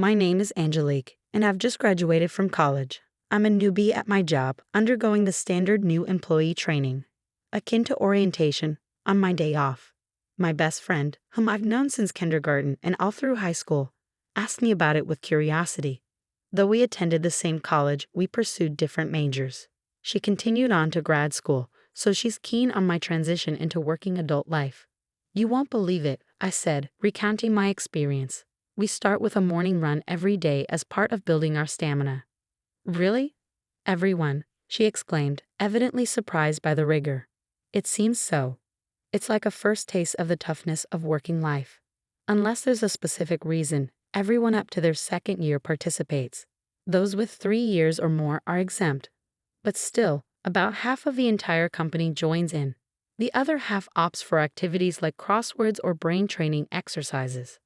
My name is Angelique, and I've just graduated from college. I'm a newbie at my job, undergoing the standard new employee training, akin to orientation, on my day off. My best friend, whom I've known since kindergarten and all through high school, asked me about it with curiosity. Though we attended the same college, we pursued different majors. She continued on to grad school, so she's keen on my transition into working adult life. You won't believe it, I said, recounting my experience. We start with a morning run every day as part of building our stamina. Really? Everyone, she exclaimed, evidently surprised by the rigor. It seems so. It's like a first taste of the toughness of working life. Unless there's a specific reason, everyone up to their second year participates. Those with 3 years or more are exempt. But still, about half of the entire company joins in. The other half opts for activities like crosswords or brain training exercises.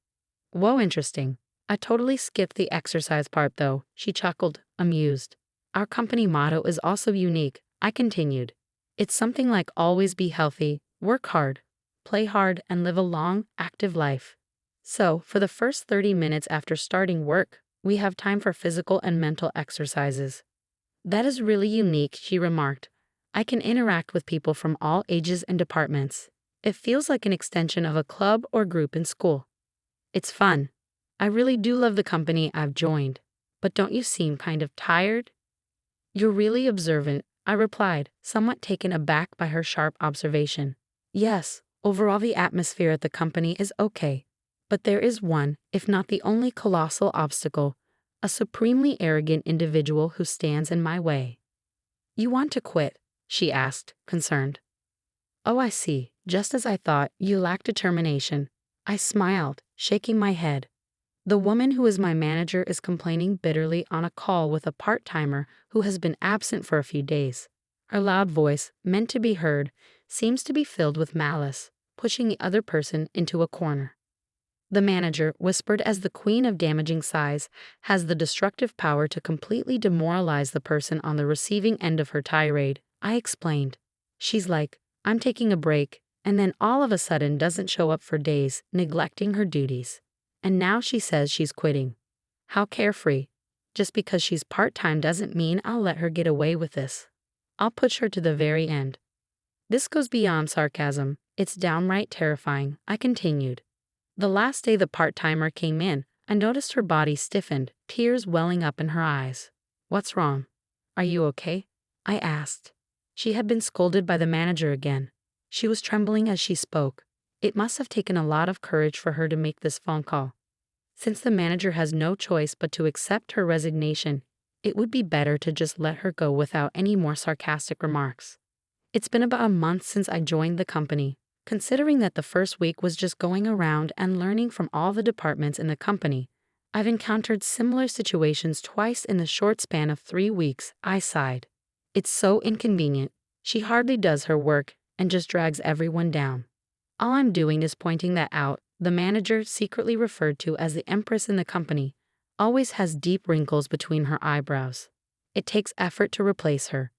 Whoa, interesting. I totally skipped the exercise part though, she chuckled, amused. Our company motto is also unique, I continued. It's something like always be healthy, work hard, play hard, and live a long, active life. So, for the first 30 minutes after starting work, we have time for physical and mental exercises. That is really unique, she remarked. I can interact with people from all ages and departments. It feels like an extension of a club or group in school. It's fun. I really do love the company I've joined. But don't you seem kind of tired? You're really observant, I replied, somewhat taken aback by her sharp observation. Yes, overall the atmosphere at the company is okay. But there is one, if not the only colossal obstacle, a supremely arrogant individual who stands in my way. You want to quit? She asked, concerned. Oh, I see. Just as I thought, you lack determination. I smiled, shaking my head. The woman who is my manager is complaining bitterly on a call with a part-timer who has been absent for a few days. Her loud voice, meant to be heard, seems to be filled with malice, pushing the other person into a corner. The manager, whispered as the queen of damaging sighs, has the destructive power to completely demoralize the person on the receiving end of her tirade, I explained. She's like, I'm taking a break, and then all of a sudden doesn't show up for days, neglecting her duties. And now she says she's quitting. How carefree. Just because she's part-time doesn't mean I'll let her get away with this. I'll push her to the very end. This goes beyond sarcasm. It's downright terrifying, I continued. The last day the part-timer came in, I noticed her body stiffened, tears welling up in her eyes. What's wrong? Are you okay? I asked. She had been scolded by the manager again. She was trembling as she spoke. It must have taken a lot of courage for her to make this phone call. Since the manager has no choice but to accept her resignation, it would be better to just let her go without any more sarcastic remarks. It's been about a month since I joined the company. Considering that the first week was just going around and learning from all the departments in the company, I've encountered similar situations twice in the short span of 3 weeks, I sighed. It's so inconvenient. She hardly does her work and just drags everyone down. All I'm doing is pointing that out. The manager, secretly referred to as the empress in the company, always has deep wrinkles between her eyebrows. It takes effort to replace her.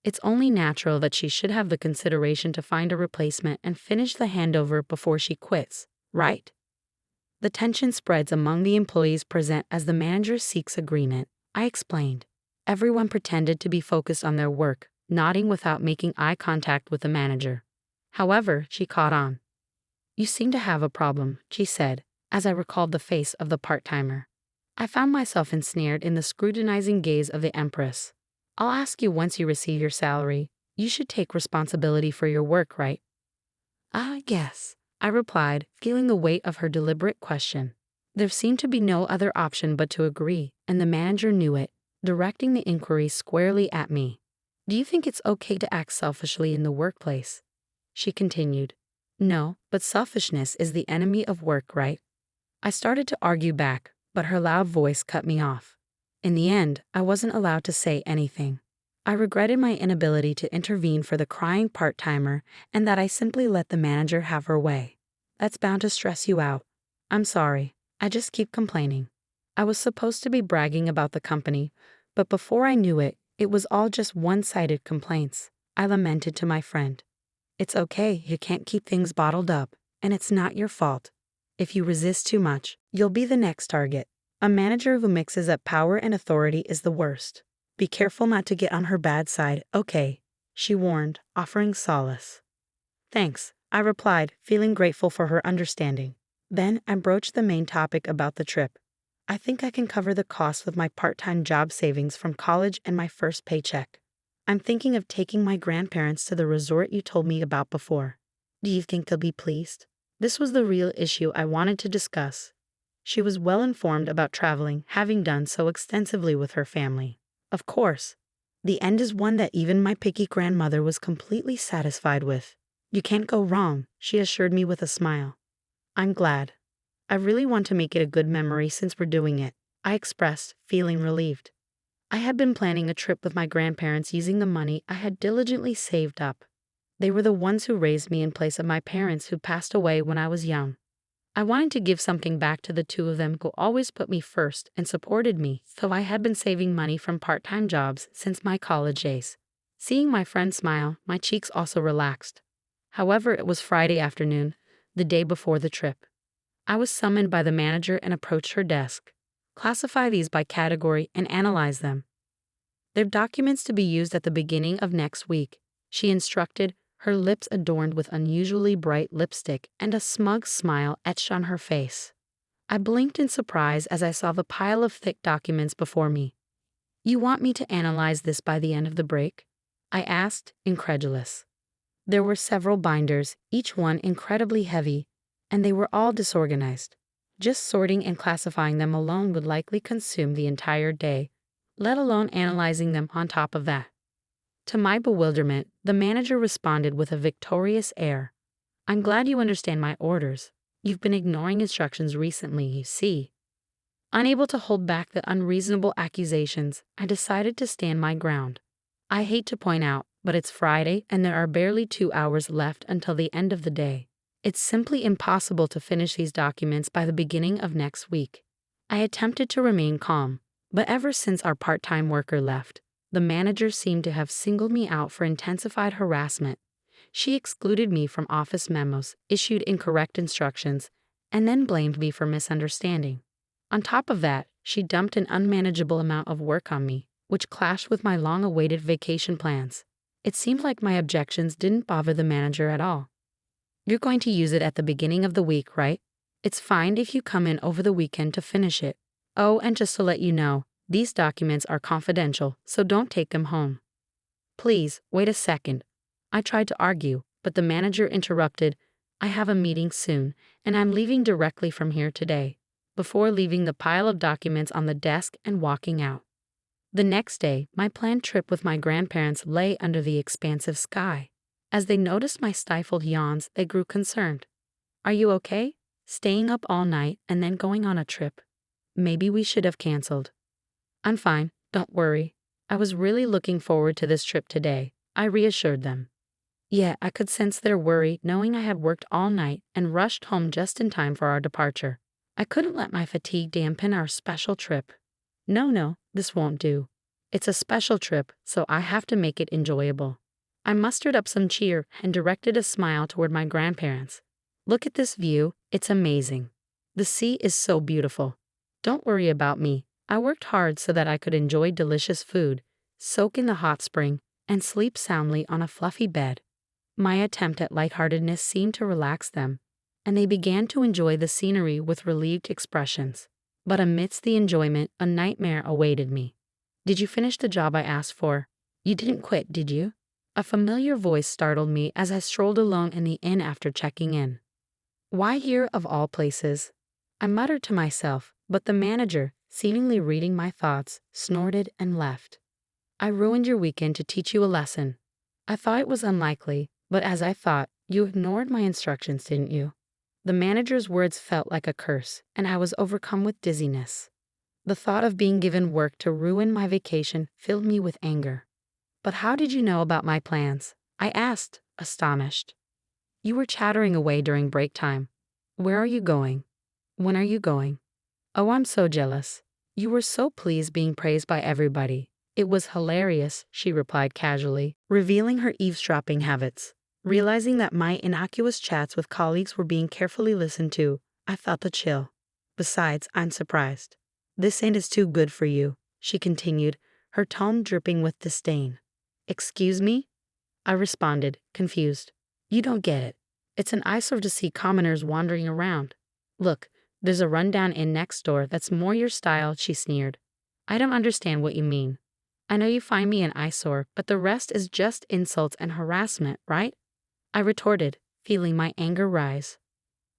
It's only natural that she should have the consideration to find a replacement and finish the handover before she quits, right? The tension spreads among the employees present as the manager seeks agreement, I explained. Everyone pretended to be focused on their work, nodding without making eye contact with the manager. However, she caught on. You seem to have a problem, she said, as I recalled the face of the part-timer. I found myself ensnared in the scrutinizing gaze of the empress. I'll ask you once you receive your salary. You should take responsibility for your work, right? Yes, I replied, feeling the weight of her deliberate question. There seemed to be no other option but to agree, and the manager knew it, directing the inquiry squarely at me. Do you think it's okay to act selfishly in the workplace? She continued. No, but selfishness is the enemy of work, right? I started to argue back, but her loud voice cut me off. In the end, I wasn't allowed to say anything. I regretted my inability to intervene for the crying part-timer and that I simply let the manager have her way. That's bound to stress you out. I'm sorry, I just keep complaining. I was supposed to be bragging about the company, but before I knew it, it was all just one-sided complaints, I lamented to my friend. It's okay, you can't keep things bottled up, and it's not your fault. If you resist too much, you'll be the next target. A manager who mixes up power and authority is the worst. Be careful not to get on her bad side, okay? She warned, offering solace. Thanks, I replied, feeling grateful for her understanding. Then I broached the main topic about the trip. I think I can cover the cost with my part-time job savings from college and my first paycheck. I'm thinking of taking my grandparents to the resort you told me about before. Do you think they'll be pleased? This was the real issue I wanted to discuss. She was well informed about traveling, having done so extensively with her family. Of course. The end is one that even my picky grandmother was completely satisfied with. You can't go wrong, she assured me with a smile. I'm glad. I really want to make it a good memory since we're doing it, I expressed, feeling relieved. I had been planning a trip with my grandparents using the money I had diligently saved up. They were the ones who raised me in place of my parents who passed away when I was young. I wanted to give something back to the two of them who always put me first and supported me, so I had been saving money from part-time jobs since my college days. Seeing my friend smile, my cheeks also relaxed. However, it was Friday afternoon, the day before the trip. I was summoned by the manager and approached her desk. Classify these by category and analyze them. They're documents to be used at the beginning of next week, she instructed, her lips adorned with unusually bright lipstick and a smug smile etched on her face. I blinked in surprise as I saw the pile of thick documents before me. You want me to analyze this by the end of the break? I asked, incredulous. There were several binders, each one incredibly heavy, and they were all disorganized. Just sorting and classifying them alone would likely consume the entire day, let alone analyzing them on top of that. To my bewilderment, the manager responded with a victorious air. I'm glad you understand my orders. You've been ignoring instructions recently, you see. Unable to hold back the unreasonable accusations, I decided to stand my ground. I hate to point out, but it's Friday and there are barely 2 hours left until the end of the day. It's simply impossible to finish these documents by the beginning of next week. I attempted to remain calm, but ever since our part-time worker left, the manager seemed to have singled me out for intensified harassment. She excluded me from office memos, issued incorrect instructions, and then blamed me for misunderstanding. On top of that, she dumped an unmanageable amount of work on me, which clashed with my long-awaited vacation plans. It seemed like my objections didn't bother the manager at all. You're going to use it at the beginning of the week, right? It's fine if you come in over the weekend to finish it. Oh, and just to let you know, these documents are confidential, so don't take them home. Please, wait a second. I tried to argue, but the manager interrupted. I have a meeting soon, and I'm leaving directly from here today, before leaving the pile of documents on the desk and walking out. The next day, my planned trip with my grandparents lay under the expansive sky. As they noticed my stifled yawns, they grew concerned. Are you okay? Staying up all night and then going on a trip? Maybe we should have canceled. I'm fine, don't worry. I was really looking forward to this trip today, I reassured them. Yeah, I could sense their worry knowing I had worked all night and rushed home just in time for our departure. I couldn't let my fatigue dampen our special trip. No, this won't do. It's a special trip, so I have to make it enjoyable. I mustered up some cheer and directed a smile toward my grandparents. Look at this view, it's amazing. The sea is so beautiful. Don't worry about me. I worked hard so that I could enjoy delicious food, soak in the hot spring, and sleep soundly on a fluffy bed. My attempt at lightheartedness seemed to relax them, and they began to enjoy the scenery with relieved expressions. But amidst the enjoyment, a nightmare awaited me. Did you finish the job I asked for? You didn't quit, did you? A familiar voice startled me as I strolled alone in the inn after checking in. Why here of all places? I muttered to myself, but the manager, seemingly reading my thoughts, snorted and left. I ruined your weekend to teach you a lesson. I thought it was unlikely, but as I thought, you ignored my instructions, didn't you? The manager's words felt like a curse, and I was overcome with dizziness. The thought of being given work to ruin my vacation filled me with anger. But how did you know about my plans? I asked, astonished. You were chattering away during break time. Where are you going? When are you going? Oh, I'm so jealous. You were so pleased being praised by everybody. It was hilarious, she replied casually, revealing her eavesdropping habits. Realizing that my innocuous chats with colleagues were being carefully listened to, I felt a chill. Besides, I'm surprised. This ain't is too good for you, she continued, her tone dripping with disdain. Excuse me? I responded, confused. You don't get it. It's an eyesore to see commoners wandering around. Look, there's a rundown inn next door that's more your style, she sneered. I don't understand what you mean. I know you find me an eyesore, but the rest is just insults and harassment, right? I retorted, feeling my anger rise.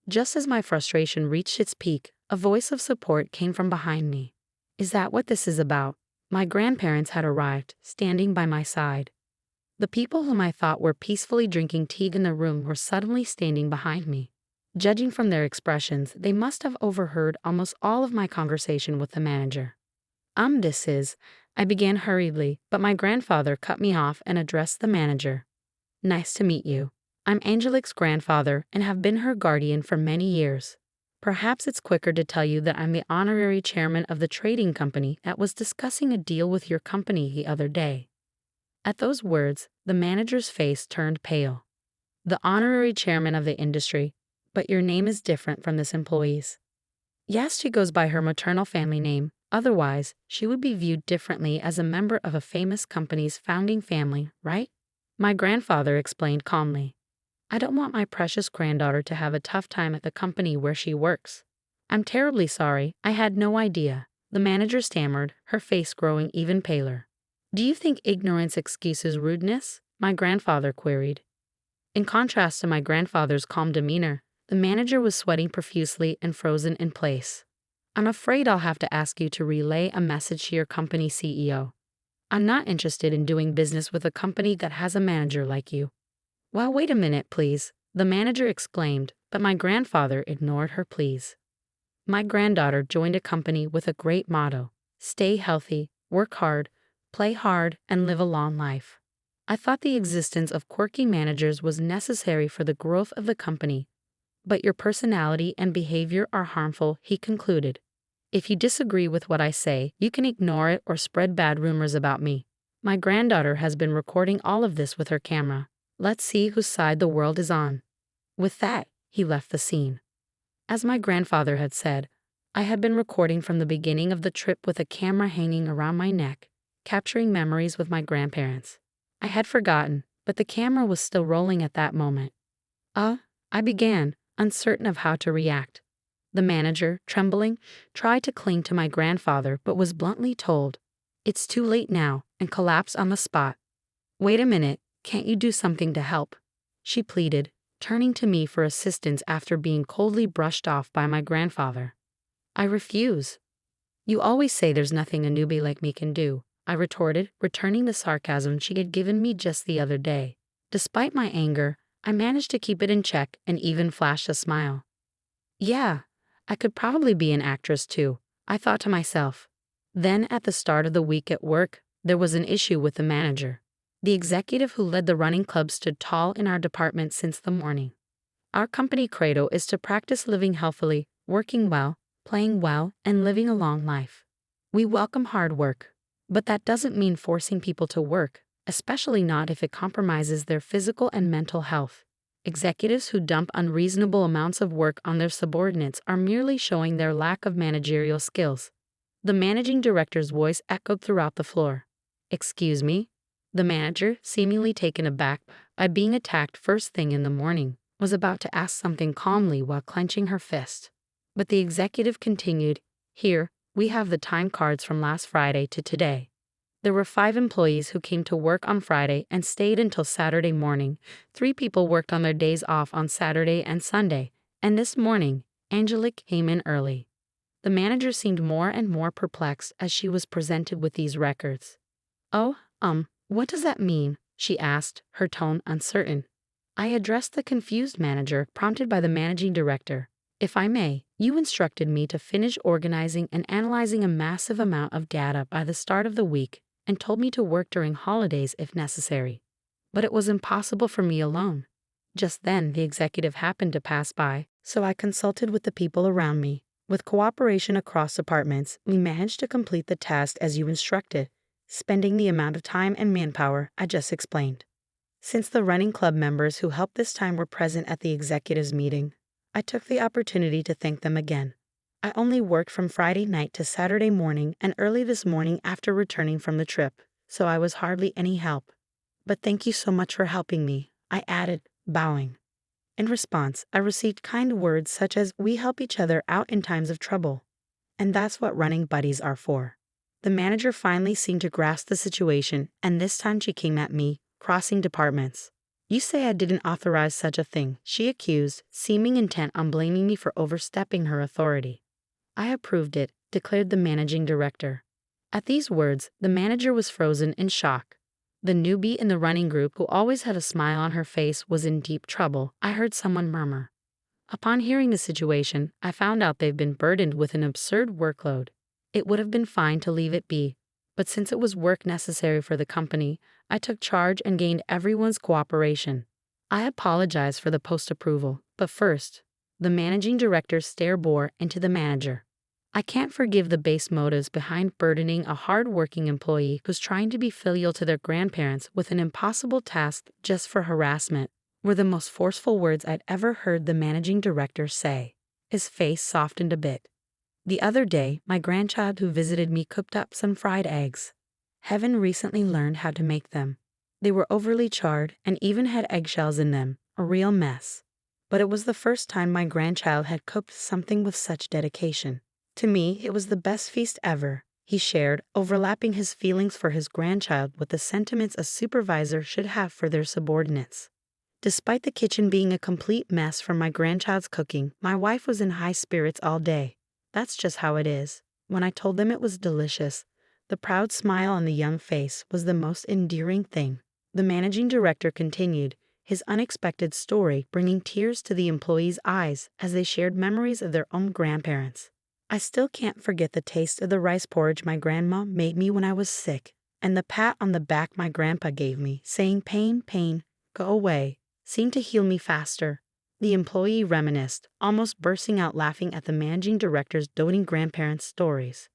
Just as my frustration reached its peak, a voice of support came from behind me. Is that what this is about? My grandparents had arrived, standing by my side. The people whom I thought were peacefully drinking tea in the room were suddenly standing behind me. Judging from their expressions, they must have overheard almost all of my conversation with the manager. This is, I began hurriedly, but my grandfather cut me off and addressed the manager. Nice to meet you. I'm Angelique's grandfather and have been her guardian for many years. Perhaps it's quicker to tell you that I'm the honorary chairman of the trading company that was discussing a deal with your company the other day. At those words, the manager's face turned pale. The honorary chairman of the industry, but your name is different from this employee's. Yes, she goes by her maternal family name. Otherwise, she would be viewed differently as a member of a famous company's founding family, right? My grandfather explained calmly. I don't want my precious granddaughter to have a tough time at the company where she works. I'm terribly sorry, I had no idea, the manager stammered, her face growing even paler. Do you think ignorance excuses rudeness? My grandfather queried. In contrast to my grandfather's calm demeanor, the manager was sweating profusely and frozen in place. I'm afraid I'll have to ask you to relay a message to your company CEO. I'm not interested in doing business with a company that has a manager like you. Well, wait a minute, please, the manager exclaimed, but my grandfather ignored her pleas. My granddaughter joined a company with a great motto: stay healthy, work hard, play hard, and live a long life. I thought the existence of quirky managers was necessary for the growth of the company, but your personality and behavior are harmful, he concluded. If you disagree with what I say, you can ignore it or spread bad rumors about me. My granddaughter has been recording all of this with her camera. Let's see whose side the world is on. With that, he left the scene. As my grandfather had said, I had been recording from the beginning of the trip with a camera hanging around my neck, capturing memories with my grandparents. I had forgotten, but the camera was still rolling at that moment. I began, uncertain of how to react. The manager, trembling, tried to cling to my grandfather but was bluntly told, "It's too late now," and collapsed on the spot. "Wait a minute, can't you do something to help?" she pleaded, turning to me for assistance after being coldly brushed off by my grandfather. "I refuse." "You always say there's nothing a newbie like me can do," I retorted, returning the sarcasm she had given me just the other day. Despite my anger, I managed to keep it in check and even flashed a smile. Yeah, I could probably be an actress too, I thought to myself. Then at the start of the week at work, there was an issue with the manager. The executive who led the running club stood tall in our department since the morning. Our company credo is to practice living healthily, working well, playing well, and living a long life. We welcome hard work, but that doesn't mean forcing people to work, especially not if it compromises their physical and mental health. Executives who dump unreasonable amounts of work on their subordinates are merely showing their lack of managerial skills. The managing director's voice echoed throughout the floor. Excuse me? The manager, seemingly taken aback by being attacked first thing in the morning, was about to ask something calmly while clenching her fist. But the executive continued, "Here, we have the time cards from last Friday to today. There were 5 employees who came to work on Friday and stayed until Saturday morning. 3 people worked on their days off on Saturday and Sunday, and this morning, Angelique came in early." The manager seemed more and more perplexed as she was presented with these records. "Oh, what does that mean?" she asked, her tone uncertain. I addressed the confused manager, prompted by the managing director. "If I may, you instructed me to finish organizing and analyzing a massive amount of data by the start of the week, and told me to work during holidays if necessary. But it was impossible for me alone." Just then, the executive happened to pass by, so I consulted with the people around me. With cooperation across departments, we managed to complete the task as you instructed, spending the amount of time and manpower I just explained. Since the running club members who helped this time were present at the executives' meeting, I took the opportunity to thank them again. I only worked from Friday night to Saturday morning and early this morning after returning from the trip, so I was hardly any help. But thank you so much for helping me, I added, bowing. In response, I received kind words such as, "We help each other out in times of trouble." And that's what running buddies are for. The manager finally seemed to grasp the situation, and this time she came at me, crossing departments. "You say I didn't authorize such a thing," she accused, seeming intent on blaming me for overstepping her authority. "I approved it," declared the managing director. At these words, the manager was frozen in shock. The newbie in the running group, who always had a smile on her face, was in deep trouble, I heard someone murmur. Upon hearing the situation, I found out they've been burdened with an absurd workload. It would have been fine to leave it be, but since it was work necessary for the company, I took charge and gained everyone's cooperation. I apologized for the post-approval, but first, the managing director's stare bore into the manager. I can't forgive the base motives behind burdening a hard-working employee who's trying to be filial to their grandparents with an impossible task just for harassment, were the most forceful words I'd ever heard the managing director say. His face softened a bit. The other day, my grandchild who visited me cooked up some fried eggs. Heaven recently learned how to make them. They were overly charred and even had eggshells in them, a real mess. But it was the first time my grandchild had cooked something with such dedication. To me, it was the best feast ever, he shared, overlapping his feelings for his grandchild with the sentiments a supervisor should have for their subordinates. Despite the kitchen being a complete mess from my grandchild's cooking, my wife was in high spirits all day. That's just how it is. When I told them it was delicious, the proud smile on the young face was the most endearing thing. The managing director continued, his unexpected story bringing tears to the employees' eyes as they shared memories of their own grandparents. "I still can't forget the taste of the rice porridge my grandma made me when I was sick, and the pat on the back my grandpa gave me, saying, 'Pain, pain, go away,' seemed to heal me faster." The employee reminisced, almost bursting out laughing at the managing director's doting grandparents' stories.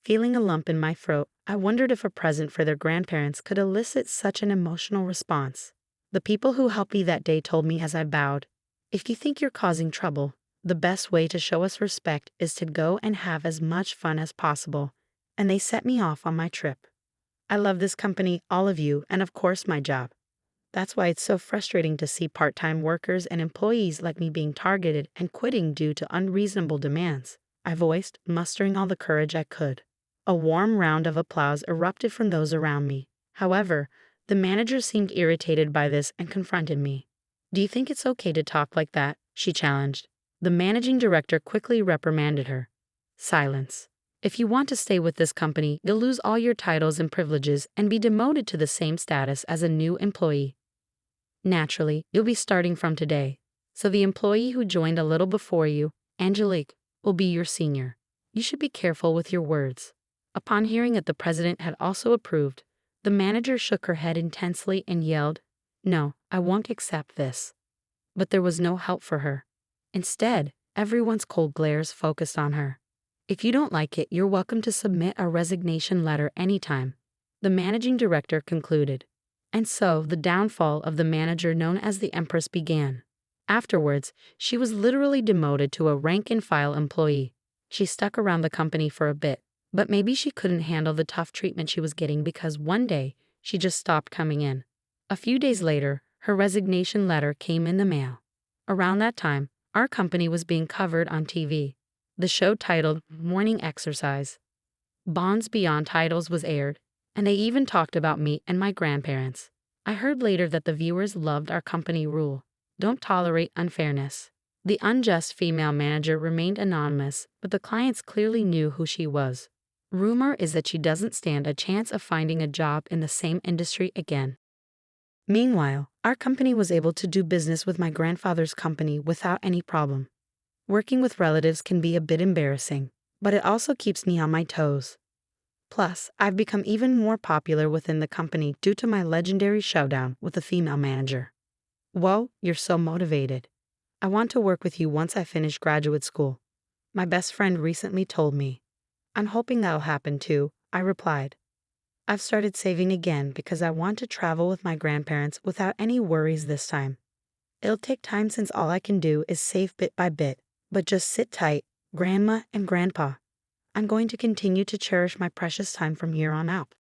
Feeling a lump in my throat, I wondered if a present for their grandparents could elicit such an emotional response. The people who helped me that day told me as I bowed, "If you think you're causing trouble, the best way to show us respect is to go and have as much fun as possible," and they set me off on my trip. I love this company, all of you, and of course my job. That's why it's so frustrating to see part-time workers and employees like me being targeted and quitting due to unreasonable demands, I voiced, mustering all the courage I could. A warm round of applause erupted from those around me. However, the manager seemed irritated by this and confronted me. "Do you think it's okay to talk like that?" she challenged. The managing director quickly reprimanded her. "Silence. If you want to stay with this company, you'll lose all your titles and privileges and be demoted to the same status as a new employee. Naturally, you'll be starting from today. So the employee who joined a little before you, Angelique, will be your senior. You should be careful with your words." Upon hearing that the president had also approved, the manager shook her head intensely and yelled, "No, I won't accept this." But there was no help for her. Instead, everyone's cold glares focused on her. "If you don't like it, you're welcome to submit a resignation letter anytime," the managing director concluded. And so the downfall of the manager known as the Empress began. Afterwards, she was literally demoted to a rank-and-file employee. She stuck around the company for a bit, but maybe she couldn't handle the tough treatment she was getting because one day, she just stopped coming in. A few days later, her resignation letter came in the mail. Around that time, our company was being covered on TV. The show titled Morning Exercise. Bonds Beyond Titles was aired, and they even talked about me and my grandparents. I heard later that the viewers loved our company rule: don't tolerate unfairness. The unjust female manager remained anonymous, but the clients clearly knew who she was. Rumor is that she doesn't stand a chance of finding a job in the same industry again. Meanwhile, our company was able to do business with my grandfather's company without any problem. Working with relatives can be a bit embarrassing, but it also keeps me on my toes. Plus, I've become even more popular within the company due to my legendary showdown with the female manager. Whoa, you're so motivated. I want to work with you once I finish graduate school. My best friend recently told me. I'm hoping that'll happen too, I replied. I've started saving again because I want to travel with my grandparents without any worries this time. It'll take time since all I can do is save bit by bit, but just sit tight, Grandma and Grandpa, I'm going to continue to cherish my precious time from here on out.